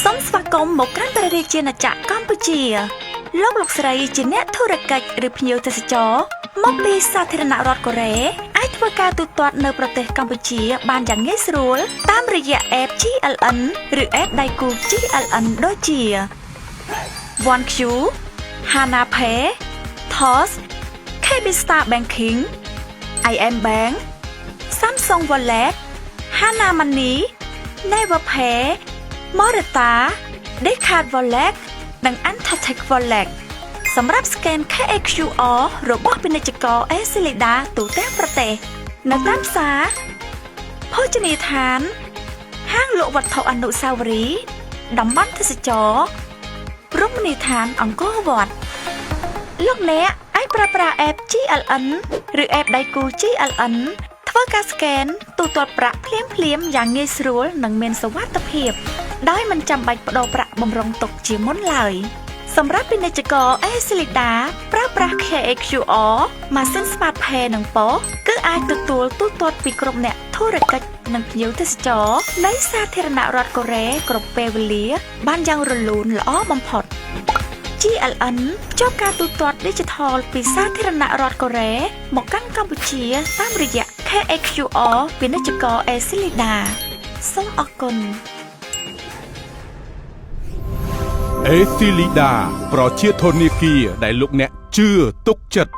សូមស្វាគមន៍មកកាន់ព្រះរាជាណាចក្រកម្ពុជាលោកស្រីជាអ្នកធុរកិច្ចឬភ្ញៀវទេសចរមកពីសាធារណរដ្ឋកូរ៉េអាចធ្វើការទូទាត់នៅប្រទេសកម្ពុជាបានយ៉ាងងាយស្រួលតាមរយៈ app GLN ឬ app ដៃគូ GLN ដូចជា OneQ, Hana Pay, Toss, KB Star Banking, IM Bank, Samsung Wallet, Hana Money, Naver Pay, Morita, Descard Wallet និង Antotech Wallet សម្រាប់ scan QR របស់ពាណិជ្ជករអេស៊ីលីដាទូទាំងប្រទេសនៅតាមផ្សារភោជនីយដ្ឋានហាងលក់វត្ថុអនុស្សាវរីយ៍តំបន់ទេសចរណ៍រមណីយដ្ឋានអង្គរវត្តលោកអ្នកអាចប្រើប្រាស់ app GLN ឬ app ដៃគូ GLN ធ្វើការ scan ទូទាត់ប្រាក់ភ្លាមៗយ៉ាងងាយស្រួលនិងមានសុវត្ថិភាពដោយមិនចាំបាច់ប្តូរប្រាក់បម្រុងទុកជាមុនឡើយសម្រាប់ពាណិជ្ជករអេស៊ីលីដាប្រើប្រាស់ QR ម៉ាស៊ីន Smart Pay និង POS គឺអាចទទួលទូទាត់ពីគ្រប់អ្នកធុរកិច្ចនិងភ្ញៀវទេសចរនៃសាធារណរដ្ឋកូរ៉េគ្រប់ពេលវេលាបានយ៉ាងរលូនល្អបំផុត GLN ភ្ជាប់ការទូទាត់ Digital ពីសាធារណរដ្ឋកូរ៉េមកកាន់កម្ពុជាតាមរយៈ QR ពាណិជ្ជករអេស៊ីលីដាសូមអរគុណអេស៊ីលីដាប្រជាធនាគារដែលលោកអ្នកជឿទុកចិត្ត